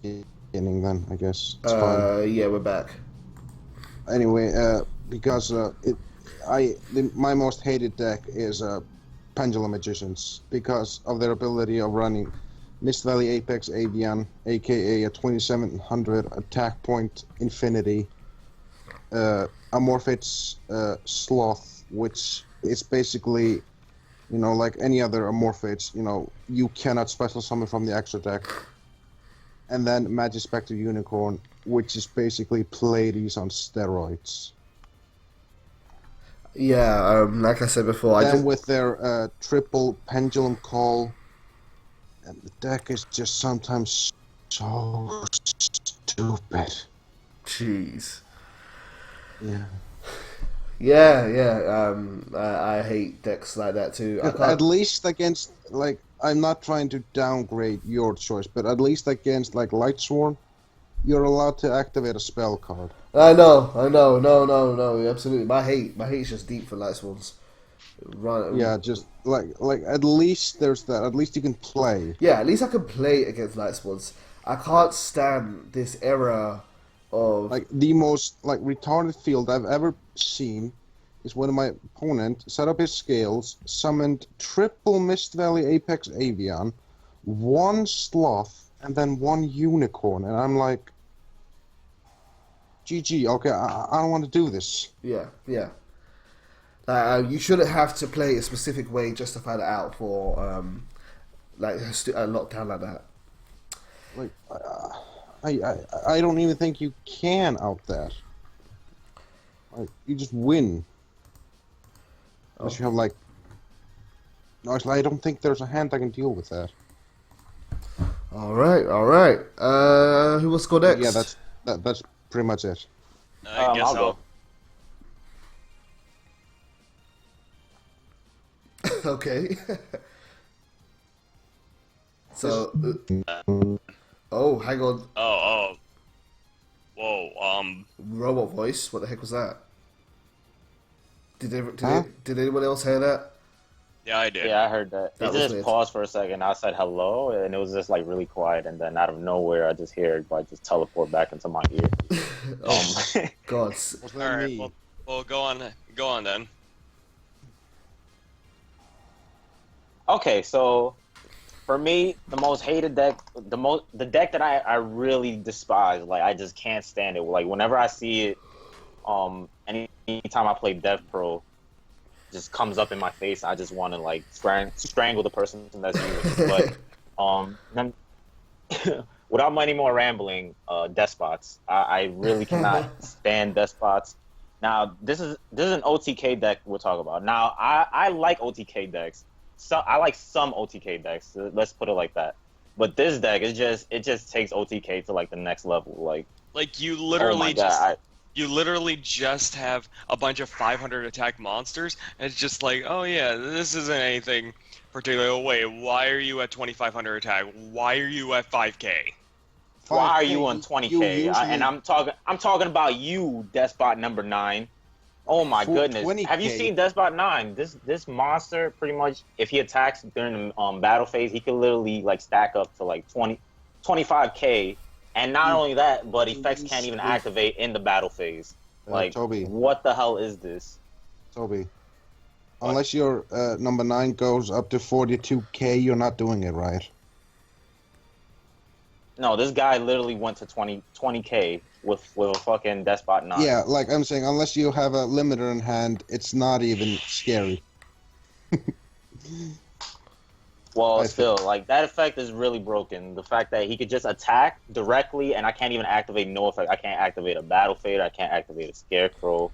beginning then, I guess. It's fine. Yeah, we're back. Anyway, because my most hated deck is Pendulum Magicians because of their ability of running Mist Valley Apex Avian, aka a 2700 attack point infinity, Amorphous Sloth, which is basically, like any other Amorphous, you cannot special summon from the extra deck. And then Magispector Unicorn, which is basically Pleiades on steroids. Yeah, like I said before, Then with their triple Pendulum Call, and the deck is just sometimes so stupid. Jeez. Yeah. Yeah. I hate decks like that too. At least against, I'm not trying to downgrade your choice, but at least against, Lightsworn, you're allowed to activate a spell card. I know. No, absolutely. My hate is just deep for light swans. Right. Yeah, just, at least there's that. At least you can play. Yeah, at least I can play against light swans. I can't stand this era of... The most, retarded field I've ever seen is when my opponent set up his scales, summoned triple Mist Valley Apex Avian, one Sloth, and then one Unicorn, and I'm like, GG, okay, I don't want to do this. Yeah. You shouldn't have to play a specific way just to find it out for, a lockdown like that. I don't even think you can out that. You just win. Unless you have no, actually, I don't think there's a hand that can deal with that. All right. Who will score next? Yeah, that's pretty much it. I guess I'll go. Okay. So, hang on. Whoa, Robot voice. What the heck was that? Did anyone else hear that? Yeah, I did. Yeah, I heard that. That It was just weird. paused for a second. I said hello, and it was just really quiet. And then out of nowhere, I just hear it just teleport back into my ear. God. Was that Alright, me? well, go on then. Okay, so for me, the most hated deck, the deck that I really despise, I just can't stand it. Whenever I see it, anytime I play DevPro, just comes up in my face. I just want to strangle the person that's using it. But then, without any more rambling, despots. I really cannot stand despots. Now this is an OTK deck we're talking about. Now I like OTK decks. So I like some OTK decks. Let's put it like that. But this deck it just takes OTK to the next level. You Oh literally my God, you literally just have a bunch of 500 attack monsters, and it's just oh yeah, this isn't anything particular. Oh wait, why are you at 2500 attack? Why are you at 5k? why are you on 20k? And I'm talking about you, Despot number 9. Oh my goodness! 20K. Have you seen Despot 9? This monster pretty much, if he attacks during the battle phase, he can literally stack up to 25k. And not only that, but effects can't even activate in the battle phase. Tobi. What the hell is this? Tobi. Unless your number 9 goes up to 42k, you're not doing it right. No, this guy literally went to 20k with a fucking Despot 9. Yeah, I'm saying, unless you have a limiter in hand, it's not even scary. Well, still, that effect is really broken. The fact that he could just attack directly, and I can't even activate no effect. I can't activate a Battle Fade. I can't activate a Scarecrow,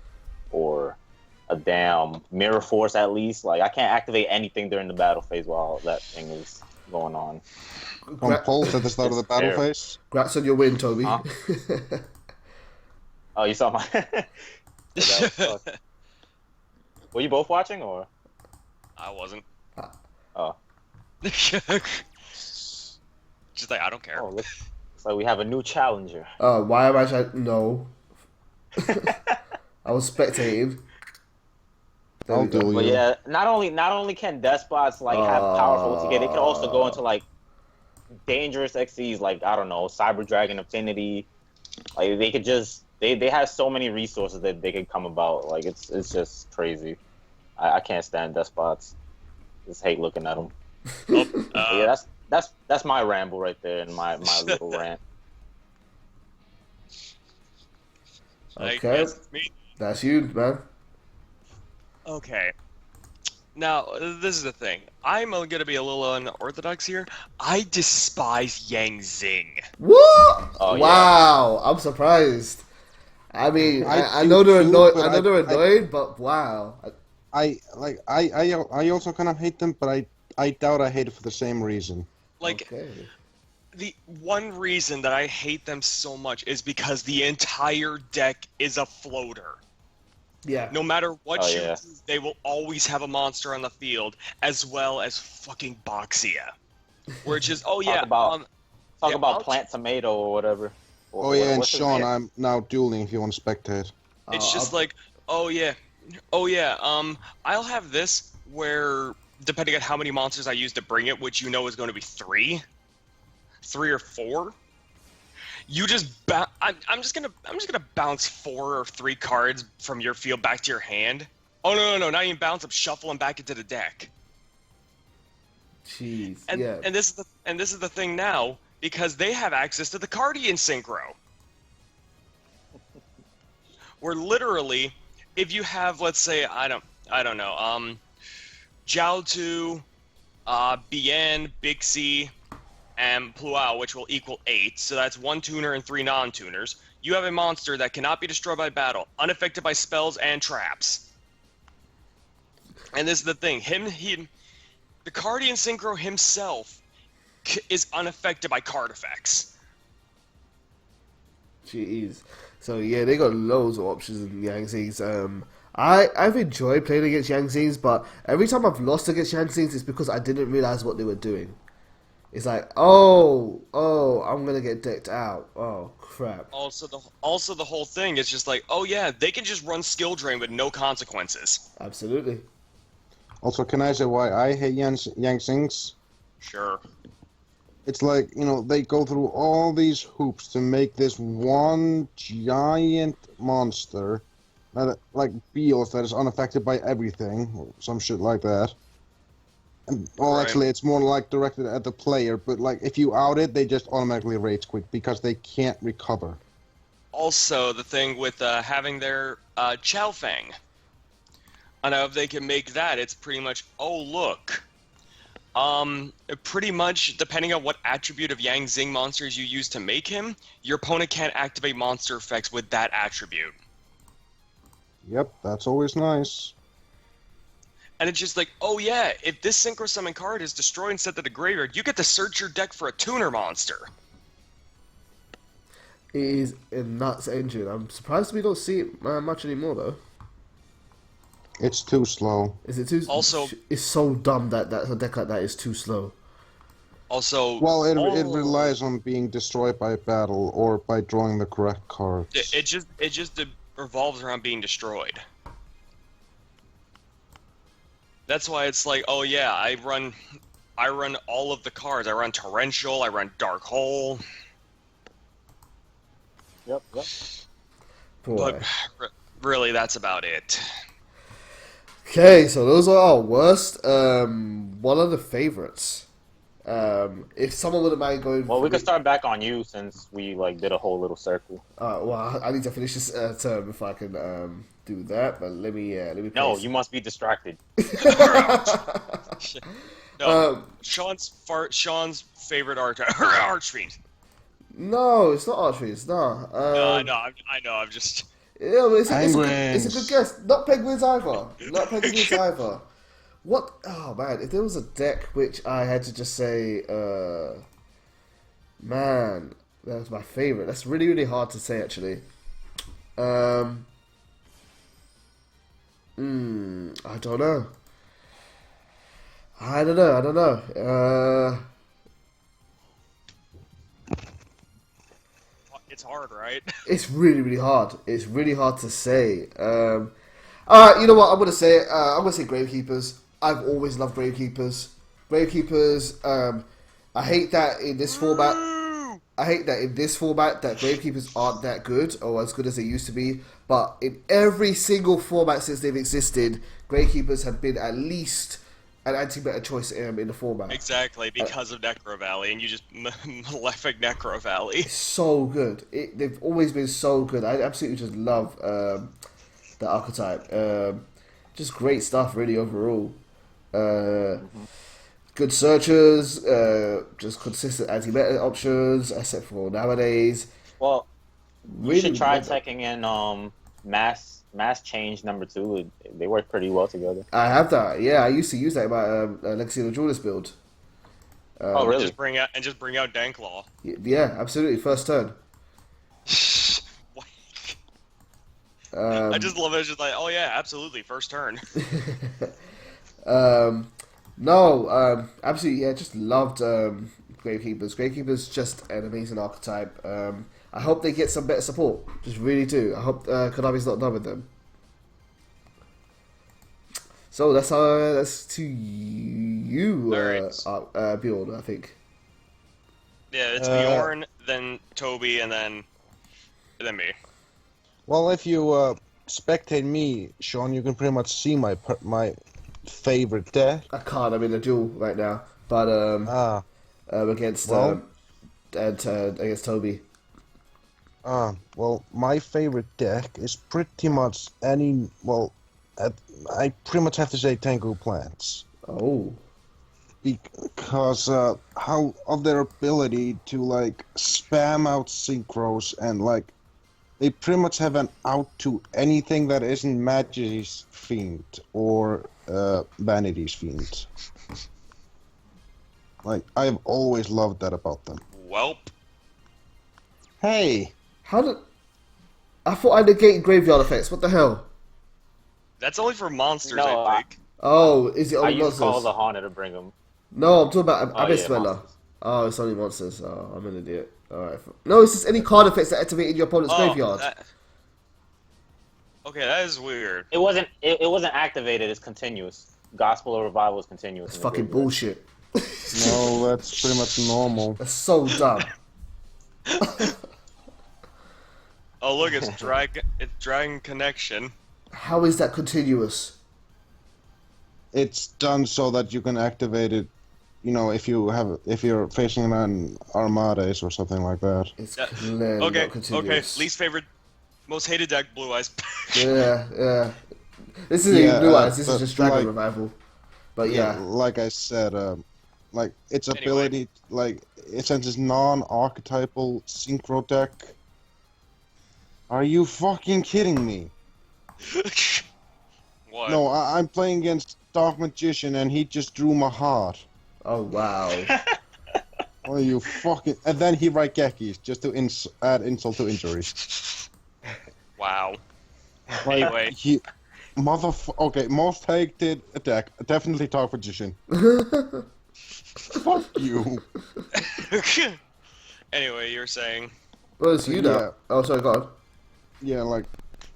or a damn Mirror Force at least. I can't activate anything during the battle phase while that thing is going on. Compulse at the start of the battle phase. Congrats on your win, Toby. Huh? Oh, you saw my... Were you both watching, or? I wasn't. Oh. Just I don't care. Oh, looks like we have a new challenger. Why am I No. I was spectating. I'll do But you. yeah, not only can despots have powerful OTK, they can also go into dangerous XCs like, I don't know, Cyber Dragon Affinity. Like they could just they have so many resources that they could come about. Like it's just crazy. I can't stand despots. Just hate looking at them. Yeah, that's my ramble right there and my little rant. Okay, that's you, man. Okay. Now, this is the thing. I'm going to be a little unorthodox here. I despise Yang Zing. What? Oh, wow, I'm surprised. I mean, I know they're annoyed. I know they're annoyed, but wow. I also kind of hate them, but I doubt I hate it for the same reason. Like, Okay. the one reason that I hate them so much is because the entire deck is a floater. Yeah. No matter what you yeah. do, they will always have a monster on the field, as well as fucking Boxia. Which is, oh yeah, Talk about I'll- Plant Tomato or whatever. Oh yeah, and What's his Sean, name? I'm now dueling if you want to spectate. It's just like, oh yeah, I'll have this where, depending on how many monsters I use to bring it, which you know is going to be three or four. You just I'm just gonna bounce 4 or 3 cards from your field back to your hand. Oh no, not even bounce. I'm shuffling back into the deck. Jeez. And yeah. and this is the thing now, because they have access to the Cardian Synchro. Where literally, if you have, let's say, I don't know, Jiaotu, Bien, Bixie, and Pluao, which will equal 8, so that's 1 tuner and 3 non-tuners. You have a monster that cannot be destroyed by battle, unaffected by spells and traps. And this is the thing, the Cardian Synchro himself is unaffected by card effects. Jeez. So yeah, they got loads of options in Yang Zings. I've enjoyed playing against Yang Zings, but every time I've lost against Yang Zings, it's because I didn't realize what they were doing. It's like, oh, I'm gonna get decked out. Oh crap. Also, the whole thing is just like, oh yeah, they can just run skill drain with no consequences. Absolutely. Also, can I say why I hate Yang Zings? Sure. It's like, they go through all these hoops to make this one giant monster that, like, feels that is unaffected by everything, or some shit like that. Well, Right. actually, it's more like directed at the player, but like if you out it, they just automatically rage quit because they can't recover. Also, the thing with having their Chow Fang. I know if they can make that, it's pretty much, oh look. Pretty much, depending on what attribute of Yang Zing monsters you use to make him, your opponent can't activate monster effects with that attribute. Yep, that's always nice. And it's just like, oh yeah, if this Synchro Summon card is destroyed and sent to the graveyard, you get to search your deck for a tuner monster. It is a nuts engine. I'm surprised we don't see it much anymore though. It's too slow. Is it too? Also- it's so dumb that a deck like that is too slow. Also, Well, it relies on being destroyed by battle or by drawing the correct cards. It just revolves around being destroyed. That's why it's like, oh yeah, I run all of the cards. I run Torrential, I run Dark Hole. Yep. Boy. But really, that's about it. Okay, so those are our worst. What are the favorites? If someone wouldn't mind going, Well, we for can start back on you since we did a whole little circle. well, I need to finish this term before I can do that. But let me. No, place- you must be distracted. No, Sean's favorite Archfiend. No, it's not Archetype. No. No, I know. I'm just. Yeah, but it's a good Penguins. guess. Not penguins either. Not penguins either. What? Oh man, if there was a deck which I had to just say, man, that was my favorite. That's really, really hard to say actually. I don't know. I don't know. It's hard, right? It's really, really hard. It's really hard to say. Alright, you know what? I'm gonna say it. I'm gonna say Gravekeepers. I've always loved Gravekeepers. Gravekeepers. I hate that in this format. Woo! I hate that in this format that Gravekeepers aren't that good or as good as they used to be. But in every single format since they've existed, Gravekeepers have been at least an anti-meta choice in the format. Exactly, because of Necro Valley, and you just malefic Necro Valley. It's so good. They've always been so good. I absolutely just love the Archetype. Just great stuff, really, overall. Good searchers, just consistent anti-meta options, except for nowadays. Well, you Really should try love it. teching in mass change number 2. They work pretty well together. I have that. Yeah, I used to use that in my Legacy of the Duelist build. Oh, really? Just bring out Danklaw. Yeah, absolutely. First turn. I just love it. It's just like, oh yeah, absolutely, first turn. Absolutely. Yeah, just loved Gravekeepers. Gravekeepers just an amazing archetype. I hope they get some better support. Just really do. I hope Konami's not done with them. So that's to you, Alright. Bjorn, I think. Yeah, it's Bjorn, then Tobi, and then me. Well, if you spectate me, Sean, you can pretty much see my favorite deck. I can't. I'm in a duel right now, but against Well- against Tobi. Well, my favorite deck is pretty much any. Well, I pretty much have to say Tengu Plants. Oh, Because how of their ability to like spam out synchros and like they pretty much have an out to anything that isn't Majesty's Fiend or Vanity's Fiend. Like I've always loved that about them. Welp. Hey, how did I thought I negated graveyard effects? What the hell? That's only for monsters, No, I think. Oh, is it I only use monsters? Call of the Haunted to bring them. No, I'm talking about Abyss yeah, Dweller. monsters. Oh, it's only monsters. Oh, I'm an idiot. Alright. No, it's just any card effects that activate in your opponent's graveyard. Okay, that is weird. It wasn't activated. It's continuous. Gospel of Revival is continuous. It's in the fucking graveyard. bullshit. no, that's pretty much normal. That's so dumb. Oh look, it's Dragon Connection. How is that continuous? It's done so that you can activate it. You know, if you're facing an Armades or something like that. It's Yeah. clearly Okay, not continuous. least favorite, most hated deck, Blue Eyes. Yeah. This isn't Yeah, even Blue Eyes, this but is just Dragon like- Revival. But yeah. Like I said, like its Anyway. ability, like since it's non-archetypal synchro deck. Are you fucking kidding me? What? No, I'm playing against Dark Magician and he just drew my heart. Oh wow. Are you fucking? And then he Raigekis just to add insult to injury. Wow. Like, Anyway. he, Okay, most hated deck, definitely Dark Magician. Fuck you. Anyway, you're saying. Well, it's you now. Yeah. Oh, sorry, go on. Yeah, like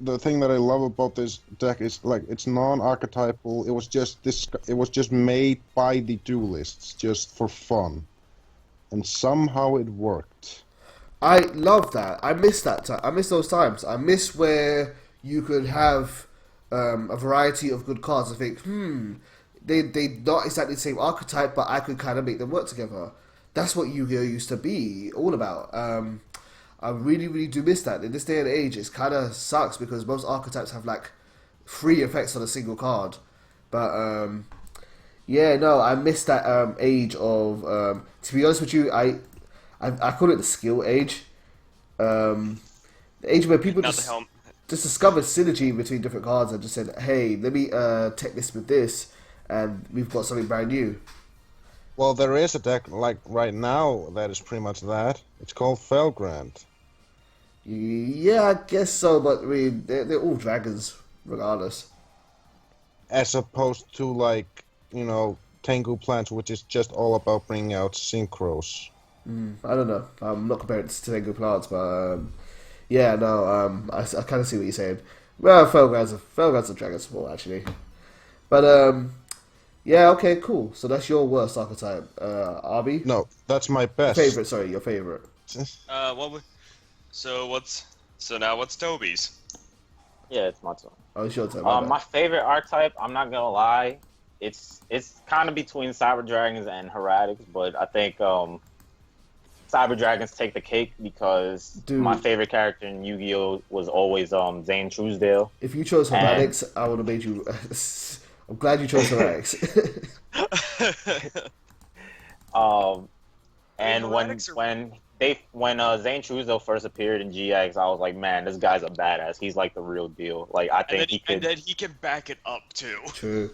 the thing that I love about this deck is like it's non-archetypal. It was just made by the duelists just for fun, and somehow it worked. I love that. I miss that time. I miss those times. I miss where you could have a variety of good cards. I think, they not exactly the same archetype, but I could kind of make them work together. That's what Yu-Gi-Oh used to be all about. I really, really do miss that. In this day and age, it kind of sucks because most archetypes have like 3 effects on a single card. But yeah, no, I miss that age of. To be honest with you, I call it the skill age. The age where people Not the just helm. discovered synergy between different cards and just said, "Hey, let me tech this with this, and we've got something brand new." Well, there is a deck like right now that is pretty much that. It's called Felgrand. Yeah, I guess so, but I mean, they're all dragons, regardless. As opposed to like, Tengu Plants, which is just all about bringing out synchros. I don't know. I'm not comparing it to Tengu Plants, but yeah, no, I kind of see what you're saying. Well, Felgrand's a dragon sport, actually. But Yeah, okay, cool. So that's your worst archetype. Arby? No, that's my Your best. favorite, sorry, your favorite. What? So now what's Toby's? Yeah, it's my turn. Oh, it's your turn. My My bad. favorite archetype, I'm not gonna lie, it's kind of between Cyber Dragons and Heretics, but I think Cyber Dragons take the cake because Dude. my favorite character in Yu-Gi-Oh was always Zane Truesdale. If you chose And- Heretics, I would have made you. I'm glad you chose Heretics. And Heretics when Zane Truesdale first appeared in GX, I was like, man, this guy's a badass. He's like the real deal. Like I think and then he can back it up too. True.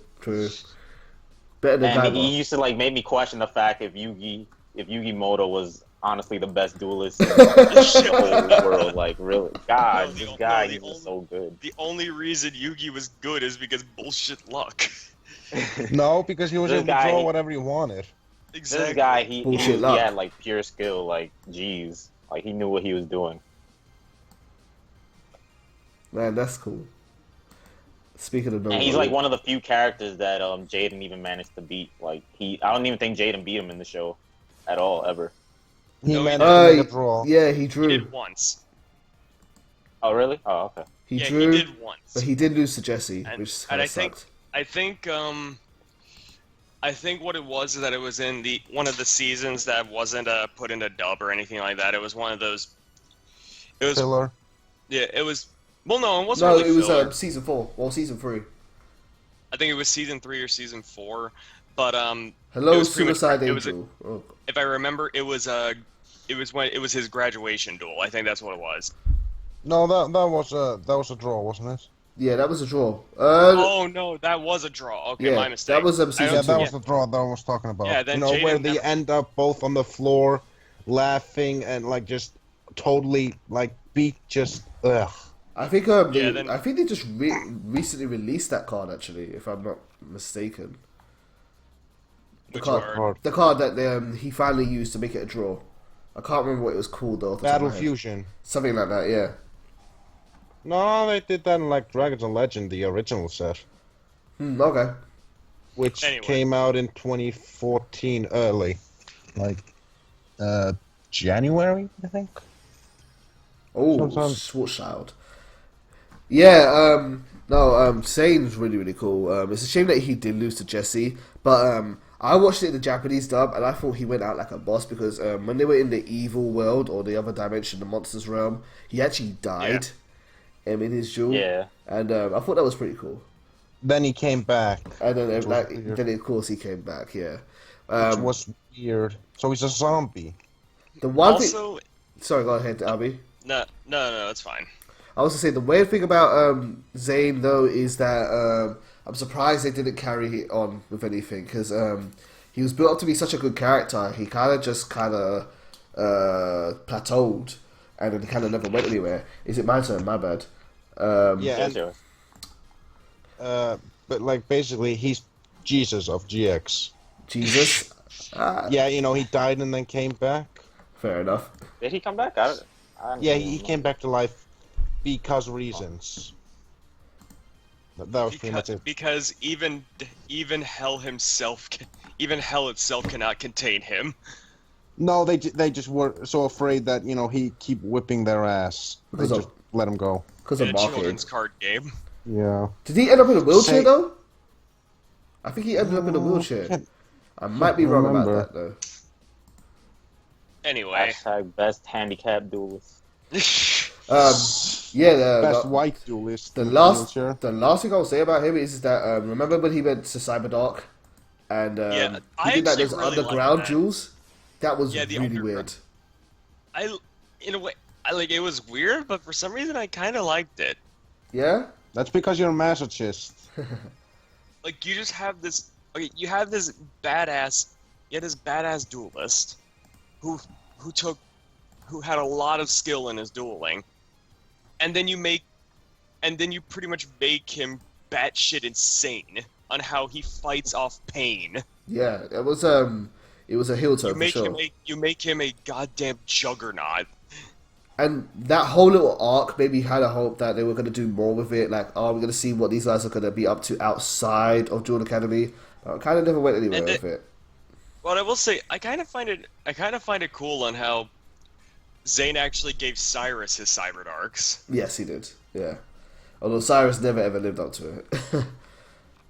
Better than And Gaiba. he used to like make me question the fact if Yugi was honestly the best duelist in the whole world. Like really, God, this guy is just so good. The only reason Yugi was good is because bullshit luck. No, because he was This able to guy- draw whatever he wanted. Exactly. This guy, he Bullshit luck. had like pure skill. Like, geez, like he knew what he was doing. Man, that's cool. Speaking of And he's like one of the few characters that Jaden even managed to beat. Like I don't even think Jaden beat him in the show at all ever. He No, he managed to make Uh, a draw. yeah, he He drew. did once. Oh really? Oh okay. He Yeah, drew, he did once. but he did lose to Jesse, And- which and kind I of think- sucked. I think what it was is that it was in one of the seasons that wasn't put in a dub or anything like that. It was one of those. It was Filler. yeah. It was well, no, it wasn't No, really it was filler. season 4. Well, season 3. I think it was season 3 or season 4. But Hello, it was pretty much- Suicide it was a- Angel. Oh. if I remember, it was when it was his graduation duel. I think that's what it was. No, that was a draw, wasn't it? Yeah, that was a draw. Oh no, that was a draw. Okay, yeah, my mistake. that was I season Yeah, 2. that was the draw that I was talking about. Yeah, then you know, where Jaden they never- end up both on the floor, laughing and like just totally like beat just ugh. I think Yeah, then- I think they just recently released that card actually, if I'm not mistaken. The Which card, card? the card that he finally used to make it a draw. I can't remember what it was called though. off the top of Battle my head. Fusion. Something like that, yeah. No, they did that in like Dragons and Legend, the original set, Okay. which Anyway. came out in 2014 early, like January, I think. Oh, Sometimes- Schwarzschild. Yeah, Zane's really cool. It's a shame that he did lose to Jesse, but I watched it in the Japanese dub and I thought he went out like a boss because when they were in the evil world or the other dimension, the monsters realm, he actually died in his duel. Yeah. And I thought that was pretty cool. Then he came back, And then, Which was weird. then of course he came back. Yeah. which was weird. So he's a zombie. The one Also, thing. Sorry, go ahead, Abby. no, it's fine. I was to say the weird thing about Zane though is that I'm surprised they didn't carry it on with anything because he was built up to be such a good character. He kind of plateaued and then kind of never went anywhere. Is it my turn? My bad. Yeah, Yes, and, yours. but like basically he's Jesus of GX. Jesus. Yeah, you know, he died and then came back. Fair enough. Did he come back? I don't Yeah, even he know. came back to life because reasons. That was pretty much it. Because even hell himself, even hell itself cannot contain him. No, they just were so afraid that, you know, he'd keep whipping their ass. They Because of- just let him go. Because In of a marketing. children's card game. Yeah. Did he end up in a wheelchair Say- though? I think he ended up in a wheelchair. can't- I might be wrong about remember. that though. Anyway. Hashtag best handicap duelist. Yeah, Best white duelist. The in last wheelchair. thing I'll say about him is that remember when he went to Cyberdark and Yeah, I he did like actually those really liked underground that. jewels? That was Yeah, the really underground- weird. In a way, it was weird, but for some reason I kind of liked it. Yeah? That's because you're a masochist. Like you just have this, you had this badass duelist, who had a lot of skill in his dueling, and then you pretty much make him batshit insane on how he fights off pain. Yeah, it was a heel turn for sure. You make him a goddamn juggernaut. And that whole little arc made me kind of hope that they were going to do more with it. Like, oh, we're going to see what these guys are going to be up to outside of Duel Academy. I kind of never went anywhere And with it. But I will say, I kind of find it cool on how Zane actually gave Cyrus his Cyber Darks. Yes, he did. Yeah. Although Cyrus never ever lived up to it.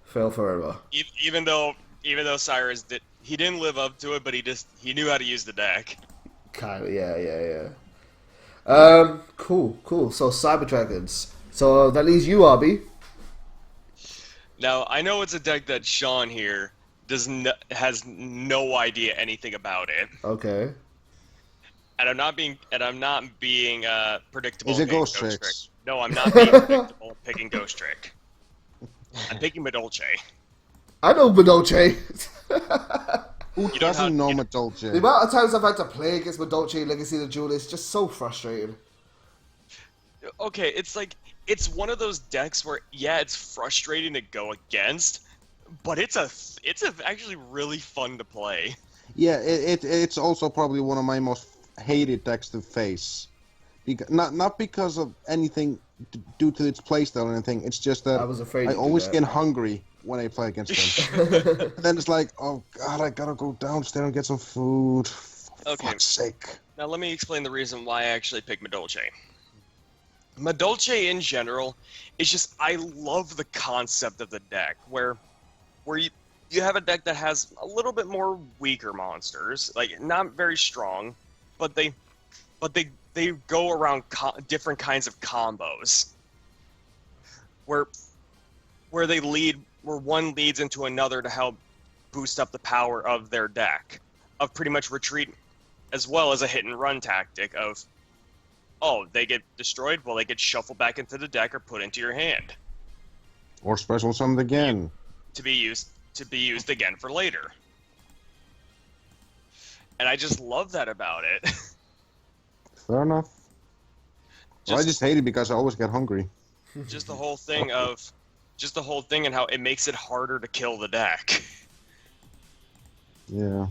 Fell forever. Even though Cyrus didn't live up to it, but he knew how to use the deck. Kind of, yeah. Cool. So Cyber Dragons. So that leaves you, Arby. Now I know it's a deck that Sean here has no idea anything about it, Okay. and I'm not being predictable. Is it picking Ghost Tricks? No, I'm not being predictable picking Ghost Trick. I'm picking Medolce. I know Medolce. Who You don't doesn't have- know you- The Medolce? amount of times I've had to play against Medolce Legacy of the Jewel is just so frustrating. Okay, it's one of those decks where it's frustrating to go against, but it's actually really fun to play. Yeah, it's also probably one of my most hated decks to face. Not because of anything due to its playstyle or anything. It's just that I was afraid I to do always that. get hungry when I play against them. And then it's like, oh god, I gotta go downstairs and get some food. For Okay. fuck's sake. Now let me explain the reason why I actually picked Medolce. Medolce in general is just, I love the concept of the deck where you have a deck that has a little bit more weaker monsters, like not very strong, but they go around different kinds of combos where one leads into another to help boost up the power of their deck, of pretty much retreat, as well as a hit and run tactic of, oh, they get destroyed, well, they get shuffled back into the deck or put into your hand Or special summoned again. to be used again for later. And I just love that about it. Fair enough. Well, I just hate it because I always get hungry. Just the whole thing and how it makes it harder to kill the deck. Yeah.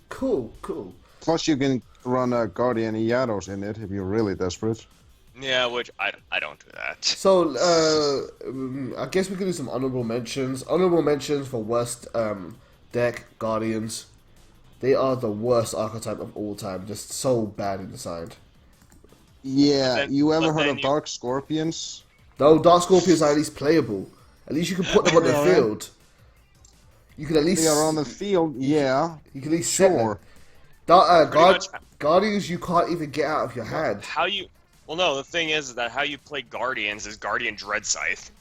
Cool. Plus, you can run a Guardian Yados in it if you're really desperate. Yeah, which I don't do that. So, I guess we could do some honorable mentions. Honorable mentions for worst deck, Guardians. They are the worst archetype of all time. Just so bad in the side. Yeah, you ever but heard then of you- Dark Scorpions? No, Dark Scorpions are at least playable. At least you can put them on the Really? field. You can at least... They are on the field, yeah. You can at least set them. Sure. much- Guardians you can't even get out of your hand. Well, no, the thing is that how you play Guardians is Guardian Dread Scythe.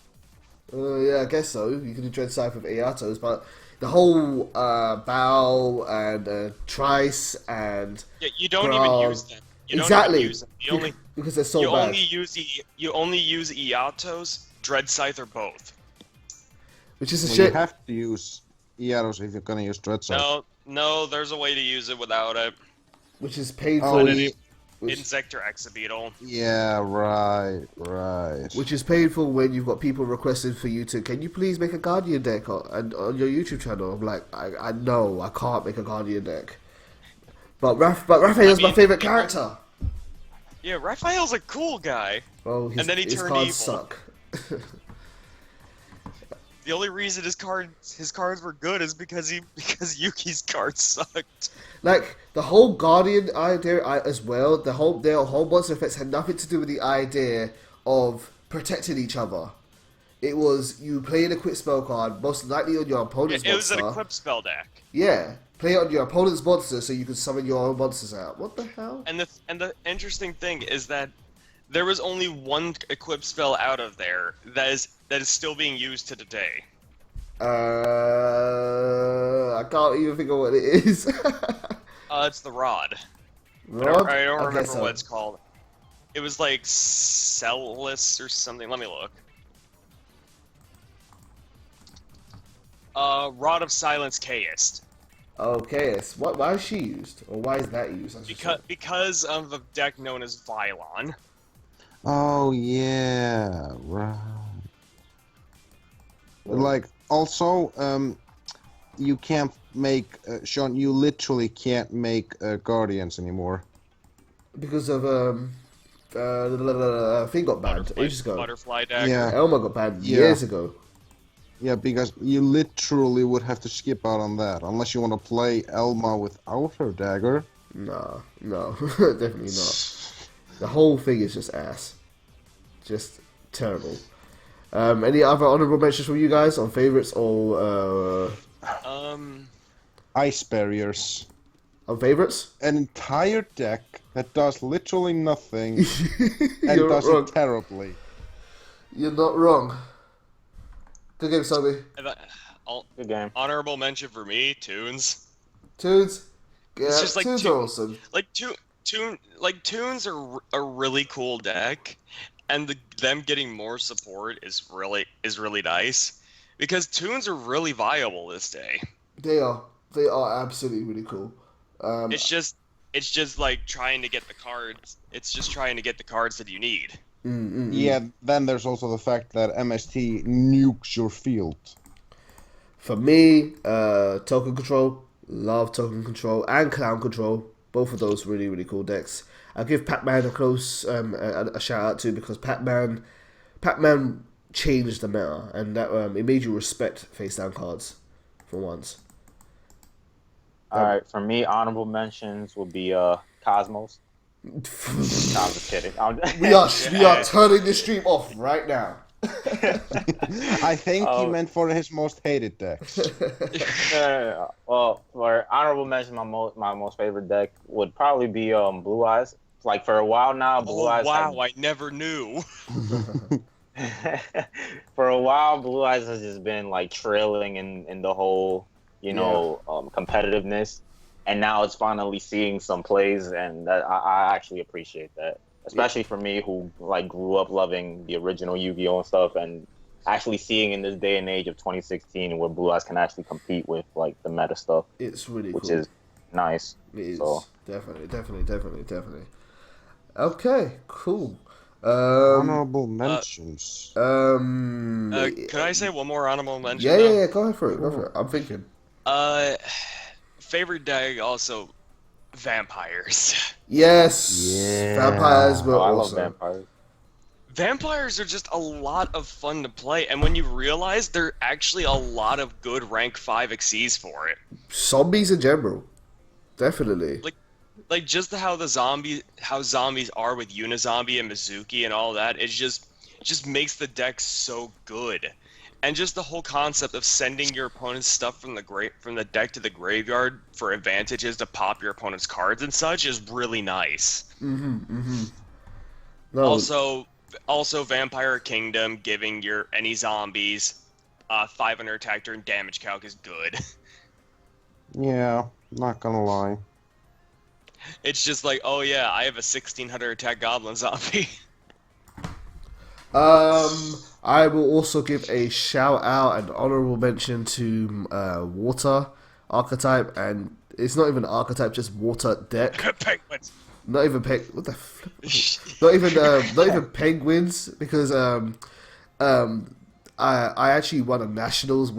Yeah, I guess so. You can do Dread Scythe with Iatos, but the whole bow and trice and Yeah, you don't even use them. You don't exactly even use them. because they're so bad. You only use Iatos, Dread Scythe, or both. Which is a Well, shit. you have to use Yados if you're gonna use Dreadsight. No, there's a way to use it without it. Which is painful. Oh, And yeah. Insect or Exabeetle. Yeah, right. Which is painful when you've got people requesting for you to, can you please make a Guardian deck on your YouTube channel? I'm like, I know, I can't make a Guardian deck. But Raphael's my favourite character. Yeah, Raphael's a cool guy. Well, And then he his turned cards evil. suck. The only reason his cards were good is because Yuki's cards sucked. Like, the whole Guardian idea as well, their whole monster effects had nothing to do with the idea of protecting each other. It was, you play an equip spell card, most likely on your opponent's It was monster. an equip spell deck. Yeah, play it on your opponent's monster so you can summon your own monsters out. What the hell? And the interesting thing is that there was only one equip spell out of there that is still being used to today. I can't even think of what it is. It's the Rod. Rod? I don't remember guess so. what it's called. It was like Cellus or something. Let me look. Rod of Silence Chaos. Okay, why is she used? Or why is that used? I should say. Because of a deck known as Vylon. Oh yeah, right. Like also, you can't make Sean. You literally can't make Guardians anymore. Because of thing got banned ages ago. Butterfly deck. Yeah. Elma got banned Yeah. years ago. Yeah, because you literally would have to skip out on that unless you want to play Elma without her dagger. No, definitely not. The whole thing is just ass. Just terrible. Any other honorable mentions from you guys on favorites or Ice barriers. on favorites? An entire deck that does literally nothing and You're does wrong. it terribly. You're not wrong. Good game, Tobi. Good game. Honorable mention for me, Tunes. Tunes. Yeah, It's just like Tunes two- are awesome. Tunes are a really cool deck, and them getting more support is really nice, because Tunes are really viable this day. They are absolutely really cool. It's just like trying to get the cards. It's just trying to get the cards that you need. Yeah, then there's also the fact that MST nukes your field. For me, token control, love token control, and clown control. Both of those really, really cool decks. I'll give Pac-Man a close a shout out to, because Pac-Man changed the meta, and that it made you respect face down cards for once. All right, for me, honorable mentions would be Cosmos. No, I'm just kidding. We are turning this stream off right now. I think he meant for his most hated decks. No. Well, for honorable mention, my most favorite deck would probably be Blue Eyes. Like for a while now, Blue Eyes. Wow, I never knew. For a while, Blue Eyes has just been like trailing in the whole, competitiveness, and now it's finally seeing some plays, and that I actually appreciate that. Especially for me, who like grew up loving the original Yu-Gi-Oh and stuff, and actually seeing in this day and age of 2016 where Blue Eyes can actually compete with like the meta stuff. It's really which cool. is nice. It is So. definitely. Okay, cool. Honorable mentions. Could I say one more honorable mention? Yeah. Go ahead for it. I'm thinking. Favorite deck also vampires. Yes. Yeah. Vampires were I love awesome. vampires. Vampires are just a lot of fun to play, and when you realize there are actually a lot of good rank 5 XCs for it. Zombies in general, definitely. Like just how zombies are with Unizombie and Mizuki and all that, it just makes the deck so good. And just the whole concept of sending your opponent's stuff from the deck to the graveyard for advantages to pop your opponent's cards and such is really nice. No, Also, Vampire Kingdom giving any zombies 500 attack during damage calc is good. Yeah, not gonna lie. It's just like, oh yeah, I have a 1600 attack goblin zombie. I will also give a shout out and honorable mention to Water Archetype, and it's not even Archetype, just Water deck. Penguins. Not even what the flip? not even penguins, because I actually won a regionals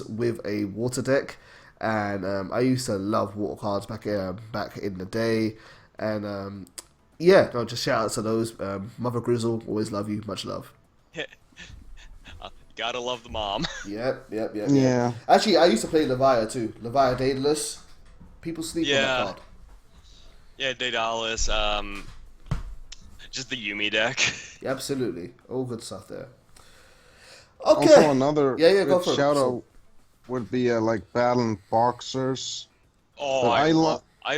with a water deck, and I used to love water cards back in the day, and just shout out to those. Mother Grizzle, always love you, much love. Gotta love the mom. Yep. Yeah. Actually, I used to play Levia too. Levia Daedalus. People sleep on that card. Yeah, Daedalus, just the Yumi deck. Yeah, absolutely. All good stuff there. Okay. Also, another go for it. shout out would be like Battle Boxers. Oh, But I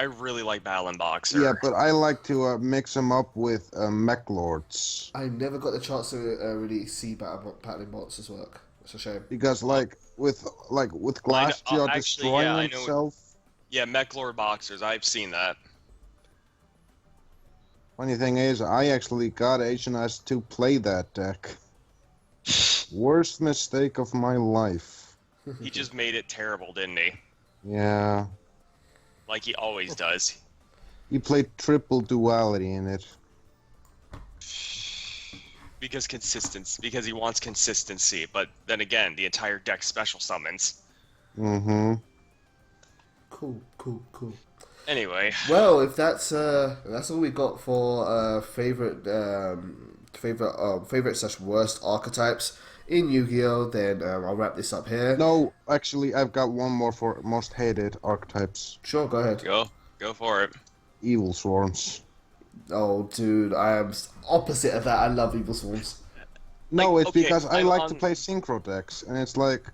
really like Battling Boxer. Yeah, but I like to mix them up with Mech Lords. I never got the chance to really see Battling Boxers work. It's a shame. Because with Glassjaw destroying himself. Yeah, Mechlord Boxers, I've seen that. Funny thing is, I actually got HNS to play that deck. Worst mistake of my life. He just made it terrible, didn't he? Yeah. Like he always does. He played triple duality in it. Because he wants consistency, but then again, the entire deck special summons. Mm-hmm. Cool. Anyway. Well, if that's all we got for favorite / worst archetypes. in Yu-Gi-Oh, then I'll wrap this up here. No, actually, I've got one more for most hated archetypes. Sure, go ahead. Go for it. Evil Swarms. Oh, dude, I am opposite of that. I love Evil Swarms. No, Like, it's okay, because I I'm like on- to play synchro decks, and it's like,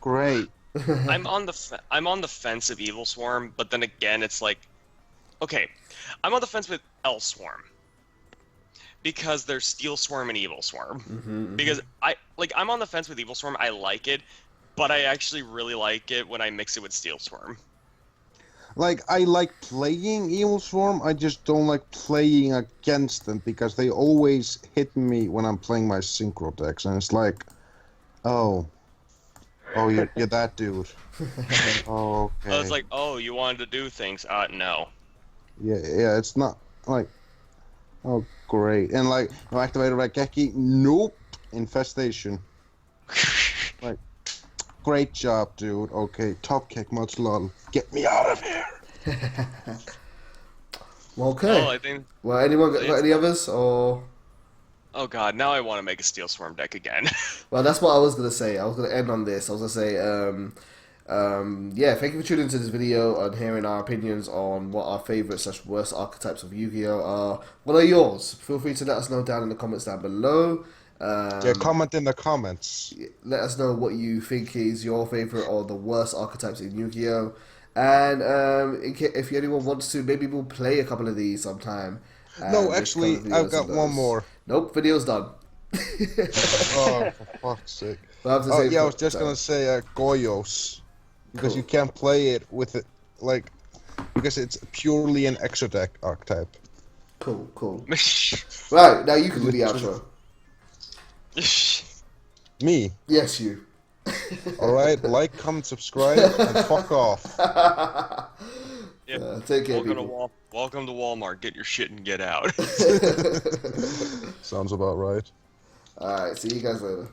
great. I'm on the fence of Evil Swarm, but then again, it's like, okay, I'm on the fence with L Swarm because there's Steel Swarm and Evil Swarm. Because I'm on the fence with Evil Swarm. I like it, but I actually really like it when I mix it with Steel Swarm. Like, I like playing Evil Swarm, I just don't like playing against them, because they always hit me when I'm playing my synchro decks, and it's like, oh, you're that dude. Okay. I was like, oh, you wanted to do things? No. Yeah, it's not, like, oh, great. And, like, no activated Raigeki, nope, Infestation. Like, great job, dude. Okay, top kick, much lol. Get me out of here. Well, okay. Oh, I think. Well, anyone got any others, or? Oh god, now I want to make a Steel Swarm deck again. Well, that's what I was gonna say. I was gonna end on this. I was gonna say, yeah, thank you for tuning into this video and hearing our opinions on what our favorite / worst archetypes of Yu-Gi-Oh are. What are yours? Feel free to let us know down in the comments down below. Yeah, comment in the comments. Let us know what you think is your favorite or the worst archetypes in Yu-Gi-Oh. And if anyone wants to, maybe we'll play a couple of these sometime. No, actually, I've got one more. Nope, video's done. Oh, for fuck's sake. Well, Oh, yeah, I was just gonna say YGOPro. Because Cool. you can't play it with it, like, because it's purely an extra deck archetype. Cool. Right, now you can do the outro. Me? Yes, you. Alright, like, comment, subscribe, and fuck off. Yeah. Take care, Welcome people. Welcome to Walmart. Get your shit and get out. Sounds about right. Alright, see you guys later.